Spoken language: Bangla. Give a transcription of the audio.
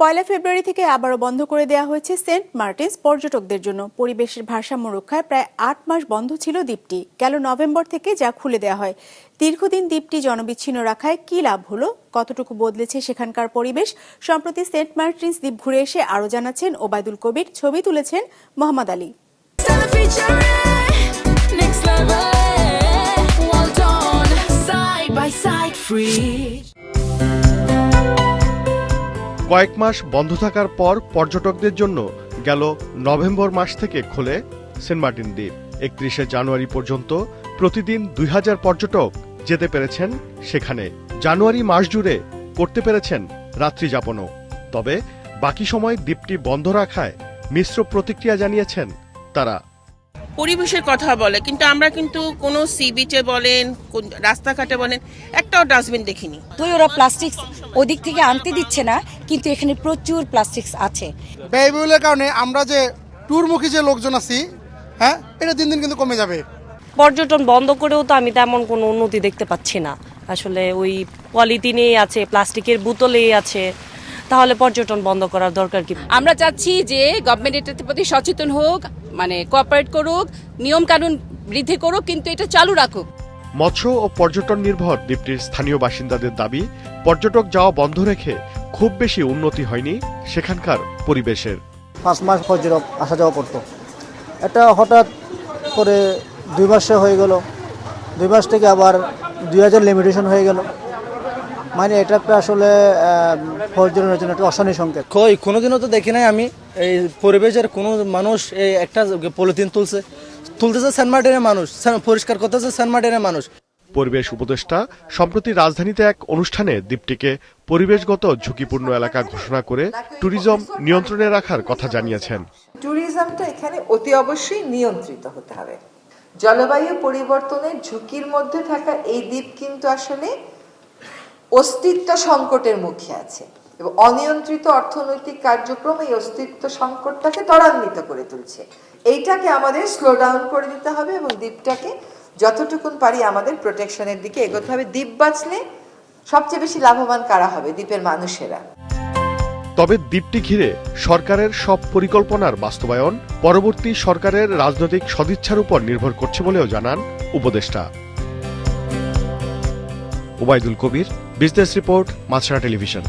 পয়লা ফেব্রুয়ারি থেকে আবারও বন্ধ করে দেওয়া হয়েছে সেন্ট মার্টিনস পর্যটকদের জন্য। পরিবেশের ভারসাম্য রক্ষায় প্রায় ৮ মাস বন্ধ ছিল দ্বীপটি। গেল নভেম্বর থেকে যা খুলে দেওয়া হয়। দীর্ঘদিন দ্বীপটি জনবিচ্ছিন্ন রাখায় কি লাভ হলো, কতটুকু বদলেছে সেখানকার পরিবেশ? সম্প্রতি সেন্ট মার্টিনস দ্বীপ ঘুরে এসে আরও জানাচ্ছেন ওবায়দুল কবির, ছবি তুলেছেন মোহাম্মদ আলী। কয়েক মাস বন্ধ থাকার পর পর্যটকদের জন্য গেল নভেম্বর মাস থেকে খোলে সেন্ট মার্টিন দ্বীপ। ৩১শে জানুয়ারি পর্যন্ত প্রতিদিন ২০০০ পর্যটক যেতে পেরেছেন সেখানে। জানুয়ারি মাস জুড়ে করতে পেরেছেন রাত্রি যাপনও। তবে বাকি সময় দ্বীপটি বন্ধ রাখায় মিশ্র প্রতিক্রিয়া জানিয়েছেন তারা। পরিবেশের কথা বলে, কিন্তু আমরা কিন্তু কোনো সি বিচে বলেন, রাস্তাঘাটে বলেন, একটাও ডাস্টবিন দেখিনি। তো ওরা প্লাস্টিক ওদিক থেকে আনতে দিচ্ছে না, কিন্তু এখানে প্রচুর প্লাস্টিক আছে। ব্যয়বহুলের কারণে আমরা যে ট্যুরমুখী যে লোকজন আছি, হ্যাঁ, এটা দিন দিন কিন্তু কমে যাবে। পর্যটন বন্ধ করেও তো আমি তেমন কোনো উন্নতি দেখতে পাচ্ছি না। আসলে ওই পলিথিনেই আছে, প্লাস্টিকের বোতলেই আছে, তাহলে পর্যটন বন্ধ করার দরকার কি? আমরা চাচ্ছি যে গভর্নমেন্ট এটার প্রতি সচেতন হোক, মানে কোঅপারেট করুক, নিয়ম কানুন বৃদ্ধি করুক, কিন্তু এটা চালু রাখুক। মৎস্য ও পর্যটন নির্ভর দ্বীপটির স্থানীয় বাসিন্দাদের দাবি, পর্যটক যাওয়া বন্ধ রেখে খুব বেশি উন্নতি হয়নি সেখানকার পরিবেশের। 5 মাস পর্যটক আসা যাওয়া করতো, এটা হঠাৎ করে 2 মাসে হয়ে গেল। 2 মাস থেকে আবার 2000 লিমিটেশন হয়ে গেল। মানে এটা একটা আসলে পর্যটনের জন্য একটা অশনি সংকেত। কোনোদিনও তো দেখি নাই আমি এই পরিবেশের কোনো মানুষ এই একটা পলিথিন তুলতেছে সেন্ট মার্টিনের মানুষ, পরিষ্কার করতেছে সেন্ট মার্টিনের মানুষ। পরিবেশ উপদেষ্টা সম্প্রতি রাজধানীতে এক অনুষ্ঠানে দ্বীপটিকে পরিবেশগত ঝুঁকিপূর্ণ এলাকা ঘোষণা করে ট্যুরিজম নিয়ন্ত্রণে রাখার কথা জানিয়েছেন। ট্যুরিজমটা এখানে অতি অবশ্যই নিয়ন্ত্রিত হতে হবে। জলবায়ু পরিবর্তনের ঝুঁকির মধ্যে থাকা এই দ্বীপ কিন্তু আসলে অস্তিত্ব সংকটের মুখে আছে, এবং অনিয়ন্ত্রিত অর্থনৈতিক কার্যক্রম এই অস্তিত্ব সংকটটাকে ত্বরান্বিত করে তুলছে। এইটাকে আমাদের স্লো ডাউন করে দিতে হবে এবং দ্বীপটাকে যতটুকুন পারি আমাদের প্রোটেকশনের দিকে এগোতে হবে। দ্বীপ বাঁচলে সবচেয়ে বেশি লাভবান কারা হবে? দ্বীপের মানুষেরা। তবে দ্বীপটি ঘিরে সরকারের সব পরিকল্পনার বাস্তবায়ন পরবর্তী সরকারের রাজনৈতিক সদিচ্ছার উপর নির্ভর করছে বলেও জানান উপদেষ্টা। ওবায়দুল কবির, বিজনেস রিপোর্ট, মাছরাঙা টেলিভিশন।